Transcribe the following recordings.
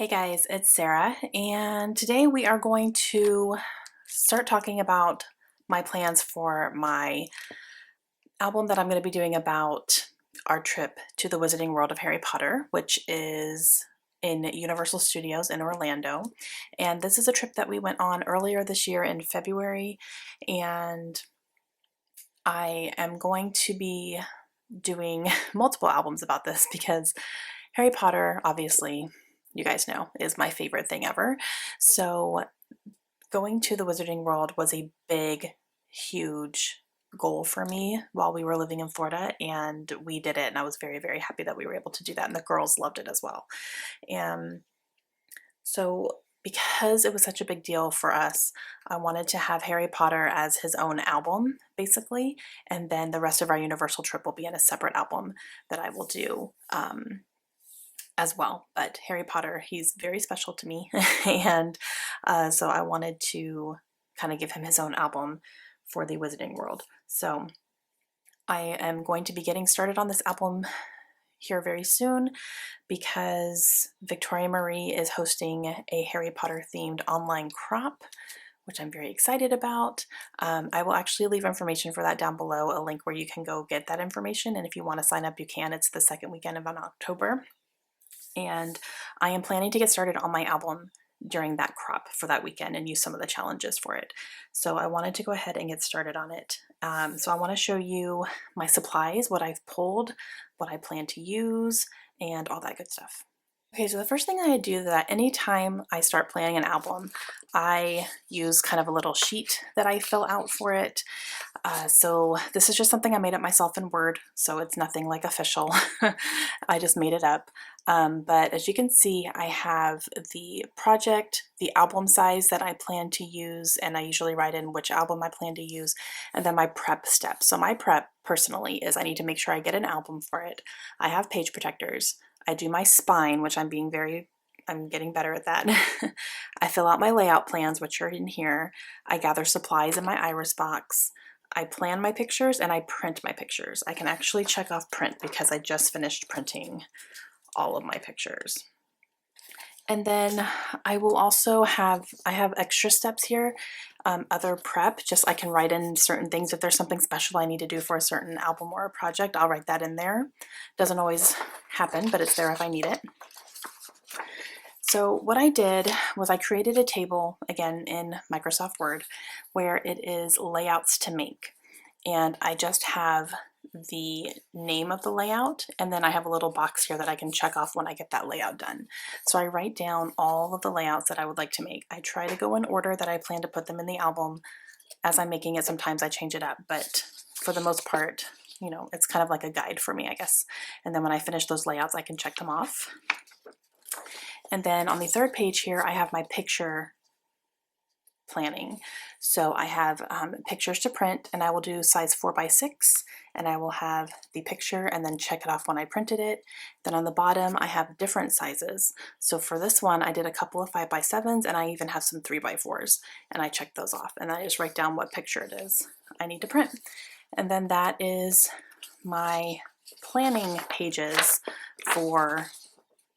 Guys, it's Sarah, and today we are going to start talking about my plans for my album that I'm going to be doing about our trip to the Wizarding World of Harry Potter, which is in Universal Studios in Orlando. And this is a trip that we went on earlier this year in February, and I am going to be doing multiple albums about this because Harry Potter, obviously, you guys know, is my favorite thing ever. So going to the Wizarding World was a big, huge goal for me while we were living in Florida, and we did it, and I was very, very happy that we were able to do that, and the girls loved it as well. And so because it was such a big deal for us, I wanted to have Harry Potter as his own album, basically, and then the rest of our Universal trip will be in a separate album that I will do as well. But Harry Potter, he's very special to me, and so I wanted to kind of give him his own album for the Wizarding World. So I am going to be getting started on this album here very soon because Victoria Marie is hosting a Harry Potter themed online crop, which I'm very excited about. I will actually leave information for that down below, a link where you can go get that information, and if you want to sign up, you can. It's the second weekend of October. And I am planning to get started on my album during that crop for that weekend and use some of the challenges for it. So I wanted to go ahead and get started on it. So I want to show you my supplies, what I've pulled, what I plan to use, and all that good stuff. Okay, so the first thing I do that anytime I start planning an album, I use kind of a little sheet that I fill out for it. So this is just something I made up myself in Word, so it's nothing like official. I just made it up. But as you can see, I have the project, the album size that I plan to use, and I usually write in which album I plan to use, and then my prep steps. So my prep personally is I need to make sure I get an album for it. I have page protectors. I do my spine, which I'm getting better at that. I fill out my layout plans, which are in here. I gather supplies in my iris box. I plan my pictures and I print my pictures. I can actually check off print because I just finished printing all of my pictures. And then I will also have extra steps here, other prep, just I can write in certain things. If there's something special I need to do for a certain album or a project, I'll write that in there. Doesn't always happen, but it's there if I need it. So what I did was I created a table, again in Microsoft Word, where it is layouts to make. And I just have the name of the layout, and then I have a little box here that I can check off when I get that layout done. So I write down all of the layouts that I would like to make. I try to go in order that I plan to put them in the album. As I'm making it, sometimes I change it up, but for the most part, you know, it's kind of like a guide for me, I guess. And then when I finish those layouts, I can check them off. And then on the third page here, I have my picture planning. So I have pictures to print, and I will do size 4x6, and I will have the picture and then check it off when I printed it. Then on the bottom I have different sizes. So for this one I did a couple of 5x7s, and I even have some 3x4s, and I checked those off, and I just write down what picture it is I need to print. And then that is my planning pages for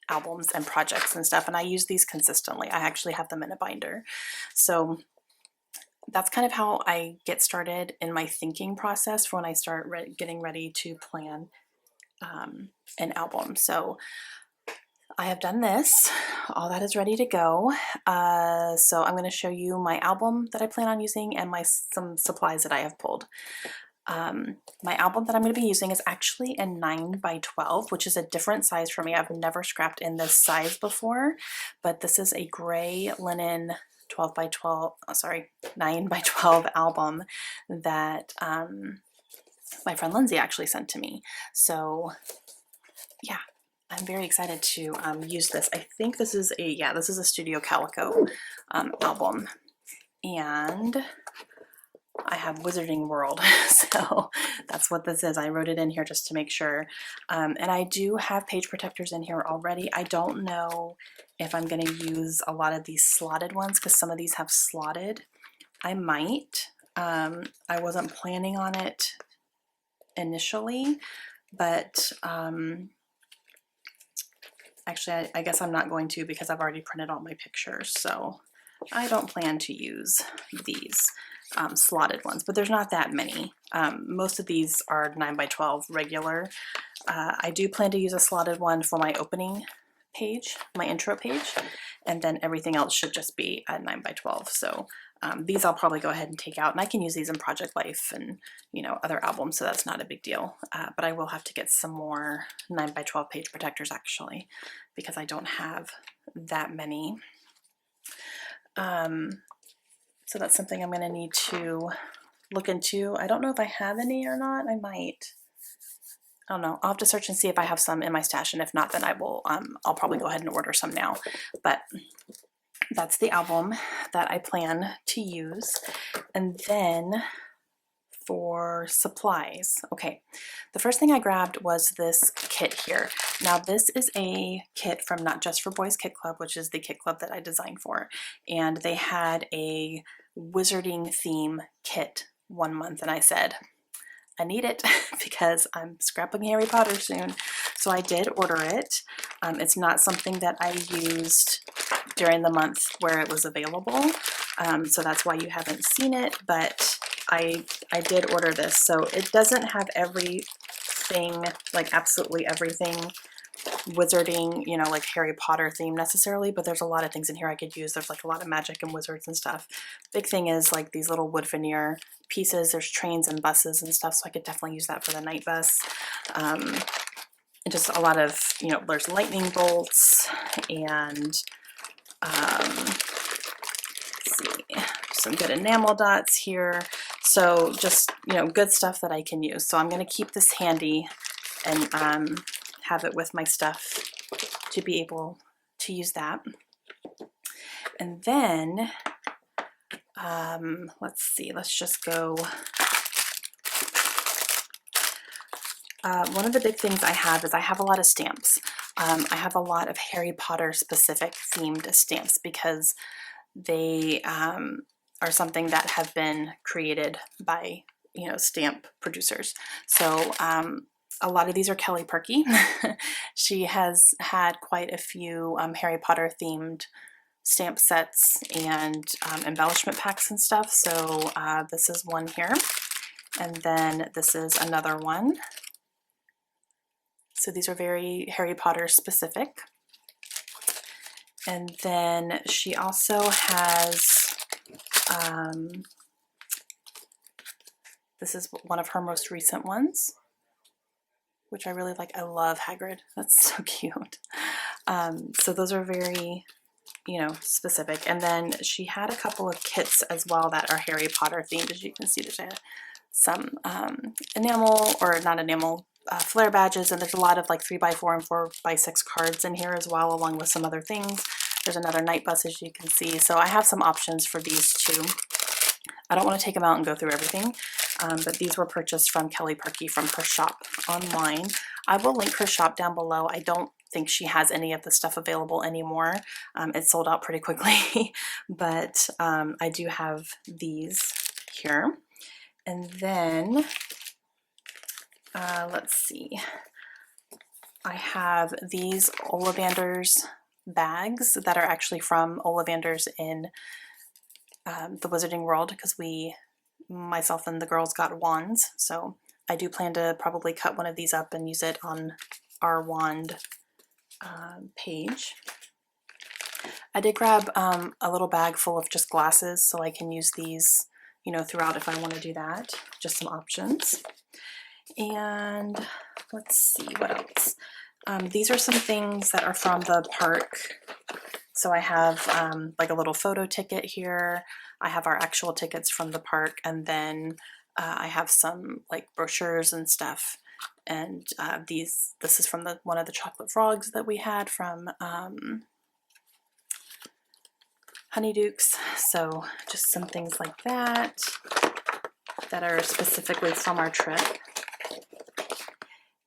albums and projects and stuff, and I use these consistently. I actually have them in a binder. So that's kind of how I get started in my thinking process for when I start getting ready to plan an album. So I have done this. All that is ready to go. So I'm going to show you my album that I plan on using and some supplies that I have pulled. My album that I'm going to be using is actually a 9x12, which is a different size for me. I've never scrapped in this size before, but this is a gray linen 9x12 album that my friend Lindsay actually sent to me. So yeah, I'm very excited to use this. I think this is a Studio Calico album, and I have Wizarding World, so that's what this is. I wrote it in here just to make sure. And I do have page protectors in here already. I don't know if I'm going to use a lot of these slotted ones because some of these have slotted. I might. I wasn't planning on it initially, but Actually, I guess I'm not going to because I've already printed all my pictures, so I don't plan to use these slotted ones, but there's not that many. Most of these are 9 by 12 regular. I do plan to use a slotted one for my opening page, my intro page, and then everything else should just be a 9 by 12. So these I'll probably go ahead and take out, and I can use these in Project Life and, you know, other albums, so that's not a big deal. But I will have to get some more 9 by 12 page protectors actually, because I don't have that many. So that's something I'm going to need to look into. I don't know if I have any or not. I might. I don't know. I'll have to search and see if I have some in my stash, and if not, then I will. I'll probably go ahead and order some now. But that's the album that I plan to use. And then for supplies, okay, the first thing I grabbed was this kit here. Now this is a kit from Not Just for Boys Kit Club, which is the kit club that I designed for, and they had a wizarding theme kit 1 month, and I said I need it because I'm scrapbooking Harry Potter soon. So I did order it. It's not something that I used during the month where it was available, so that's why you haven't seen it, but I did order this. So it doesn't have everything, like absolutely everything wizarding, you know, like Harry Potter theme necessarily, but there's a lot of things in here I could use. There's like a lot of magic and wizards and stuff. Big thing is like these little wood veneer pieces. There's trains and buses and stuff, so I could definitely use that for the night bus. And just a lot of, you know, there's lightning bolts and let's see, some good enamel dots here. So just, you know, good stuff that I can use. So I'm going to keep this handy and have it with my stuff to be able to use that. And then let's see, let's just go. One of the big things I have is I have a lot of stamps. I have a lot of Harry Potter specific themed stamps because they are something that have been created by, you know, stamp producers. So a lot of these are Kelly Perky. She has had quite a few Harry Potter themed stamp sets and embellishment packs and stuff. So this is one here, and then this is another one. So these are very Harry Potter specific. And then she also has, this is one of her most recent ones, which I really like. I love Hagrid. That's so cute. So those are very, you know, specific. And then she had a couple of kits as well that are Harry Potter themed. As you can see, there's some enamel, or not enamel, flare badges, and there's a lot of like 3x4 and 4x6 cards in here as well, along with some other things. There's another night bus, as you can see. So I have some options for these too. I don't want to take them out and go through everything, but these were purchased from Kelly Perky from her shop online. I will link her shop down below. I don't think she has any of the stuff available anymore. It sold out pretty quickly, but I do have these here. And then let's see, I have these Ollivanders bags that are actually from Ollivanders in the Wizarding World, because myself and the girls got wands. So I do plan to probably cut one of these up and use it on our wand page. I did grab a little bag full of just glasses, so I can use these, you know, throughout if I want to do that. Just some options. And let's see what else. These are some things that are from the park. So I have like a little photo ticket here. I have our actual tickets from the park, and then I have some like brochures and stuff. And this is from one of the chocolate frogs that we had from Honeydukes. So just some things like that are specifically from our trip.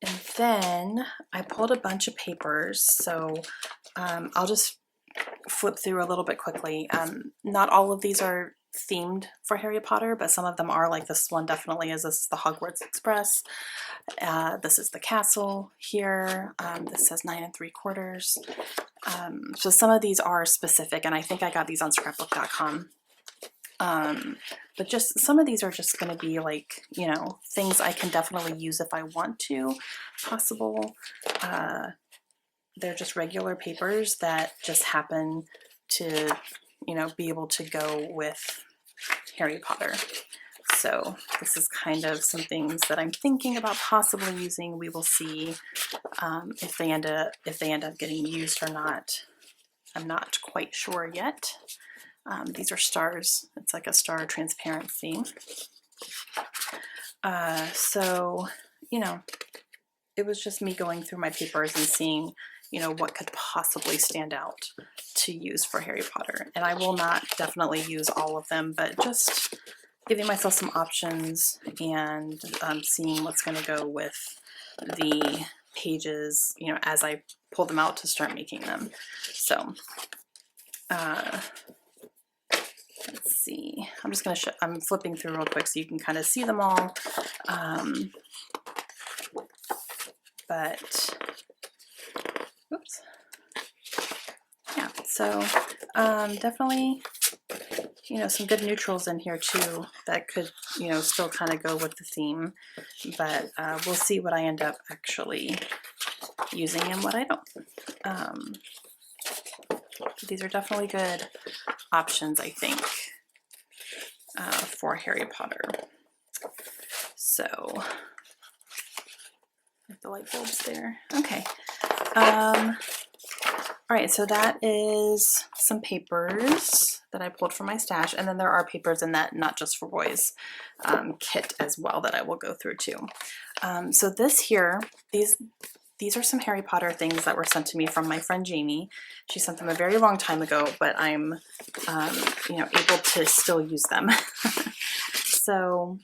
And then I pulled a bunch of papers, so I'll just flip through a little bit quickly. Not all of these are themed for Harry Potter, but some of them are, like this one definitely is. This is the Hogwarts Express. This is the castle here. This says 9 3/4. So some of these are specific, and I think I got these on scrapbook.com. But just some of these are just going to be like, you know, things I can definitely use if I want to, possible. They're just regular papers that just happen to, you know, be able to go with Harry Potter. So this is kind of some things that I'm thinking about possibly using. We will see if they end up getting used or not. I'm not quite sure yet. These are stars. It's like a star transparency. So, you know, it was just me going through my papers and seeing, you know, what could possibly stand out to use for Harry Potter. And I will not definitely use all of them, but just giving myself some options and seeing what's going to go with the pages, you know, as I pull them out to start making them. So, let's see. I'm just going to I'm flipping through real quick so you can kind of see them all. But, oops. Yeah, so definitely, you know, some good neutrals in here too that could, you know, still kind of go with the theme. But we'll see what I end up actually using and what I don't. These are definitely good options, I think, for Harry Potter. So, the light bulbs there. Okay. All right, so that is some papers that I pulled from my stash, and then there are papers in that Not Just for Boys kit as well that I will go through too. So this here, these are some Harry Potter things that were sent to me from my friend Jamie. She sent them a very long time ago, but I'm you know, able to still use them. So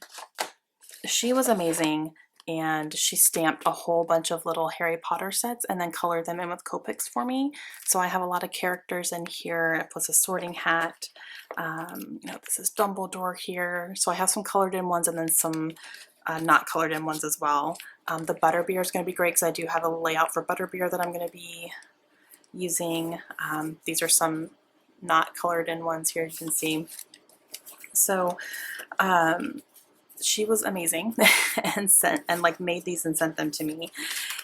she was amazing, and she stamped a whole bunch of little Harry Potter sets and then colored them in with Copics for me. So I have a lot of characters in here, plus a sorting hat. You know, this is Dumbledore here. So I have some colored in ones and then some not colored in ones as well. The Butterbeer is going to be great because I do have a layout for Butterbeer that I'm going to be using. These are some not colored in ones here, you can see. So she was amazing and like made these and sent them to me,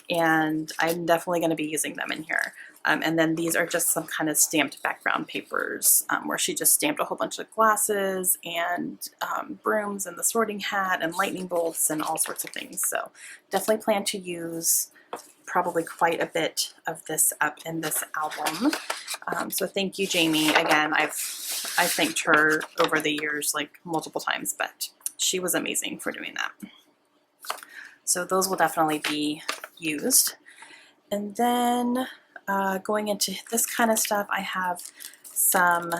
and I'm definitely going to be using them in here. And then these are just some kind of stamped background papers where she just stamped a whole bunch of glasses and brooms and the sorting hat and lightning bolts and all sorts of things. So definitely plan to use probably quite a bit of this up in this album. So thank you, Jamie. Again, I've thanked her over the years like multiple times, but she was amazing for doing that. So those will definitely be used. And then going into this kind of stuff, I have some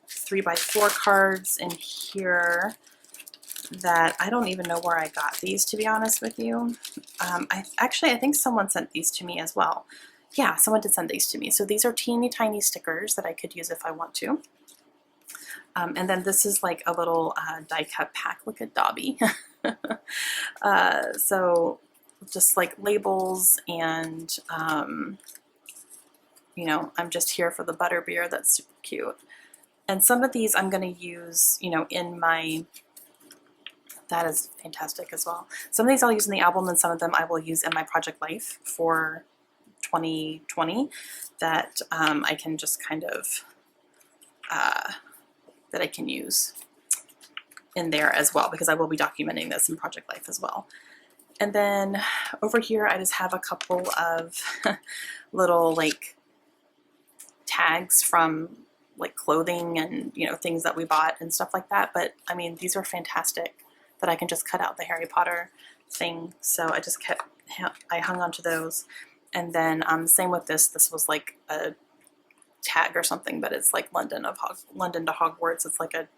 3x4 cards in here that I don't even know where I got these, to be honest with you. I think someone sent these to me as well. Yeah, someone did send these to me. So these are teeny tiny stickers that I could use if I want to. And then this is like a little die cut pack. Look at Dobby. So just like labels and, you know, I'm just here for the Butterbeer. That's super cute. And some of these I'm going to use, you know, in my, that is fantastic as well. Some of these I'll use in the album, and some of them I will use in my project life for 2020 that I can just kind of, that I can use in there as well, because I will be documenting this in project life as well. And then over here I just have a couple of little like tags from like clothing and, you know, things that we bought and stuff like that. But I mean, these are fantastic that I can just cut out the Harry Potter thing. So I just I hung on to those. And then same with this was like a tag or something, but it's like London to Hogwarts. It's like a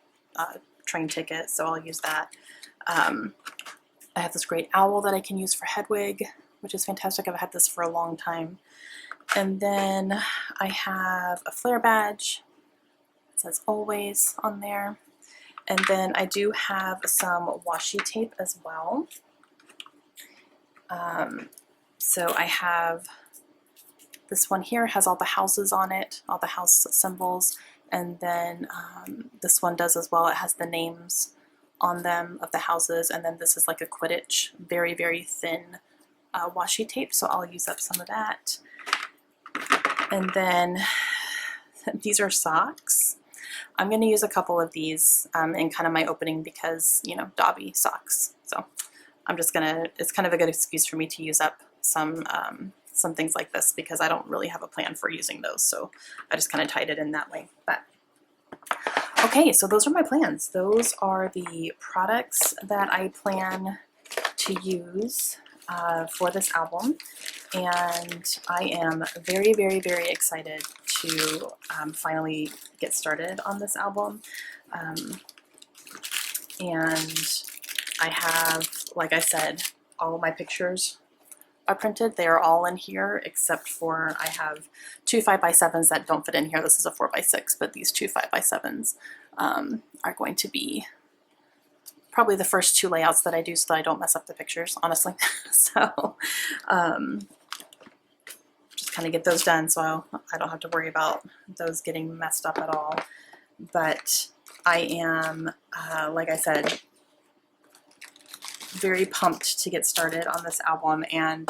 train ticket, so I'll use that. I have this great owl that I can use for Hedwig, which is fantastic. I've had this for a long time. And then I have a flare badge. It says always on there. And then I do have some washi tape as well. So I have this one here, has all the houses on it, all the house symbols, and then this one does as well. It has the names on them of the houses, and then this is like a Quidditch, very, very thin washi tape, so I'll use up some of that. And then these are socks. I'm going to use a couple of these in kind of my opening because, you know, Dobby socks. So I'm just gonna, it's kind of a good excuse for me to use up some things like this because I don't really have a plan for using those. So I just kind of tied it in that way. But okay, so those are my plans. Those are the products that I plan to use for this album. And I am very, very, very excited to finally get started on this album. And I have, like I said, all of my pictures are printed. They are all in here except for I have two 5x7s that don't fit in here. This is a 4x6, but these two 5x7s are going to be probably the first two layouts that I do so that I don't mess up the pictures, honestly. So just kind of get those done so I don't have to worry about those getting messed up at all. But I am, like I said, very pumped to get started on this album, and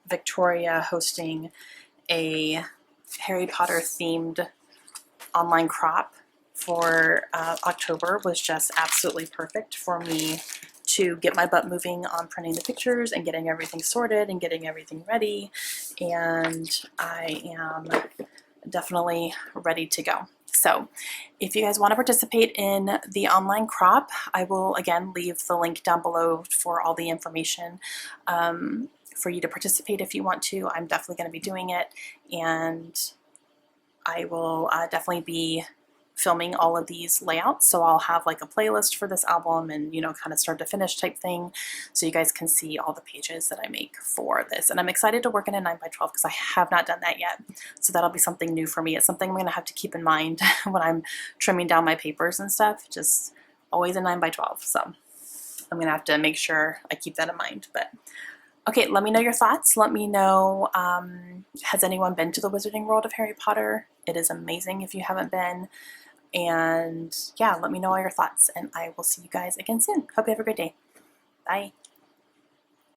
Victoria hosting a Harry Potter themed online crop for October was just absolutely perfect for me to get my butt moving on printing the pictures and getting everything sorted and getting everything ready, and I am definitely ready to go. So if you guys want to participate in the online crop, I will again leave the link down below for all the information for you to participate if you want to. I'm definitely going to be doing it, and I will definitely be filming all of these layouts, so I'll have like a playlist for this album and, you know, kind of start to finish type thing, so you guys can see all the pages that I make for this. And I'm excited to work in a 9x12 because I have not done that yet, so that'll be something new for me. It's something I'm going to have to keep in mind when I'm trimming down my papers and stuff, just always a 9x12, so I'm going to have to make sure I keep that in mind. But okay, let me know your thoughts. Let me know, has anyone been to the Wizarding World of Harry Potter? It is amazing if you haven't been. And yeah, let me know all your thoughts, and I will see you guys again soon. Hope you have a great day. Bye.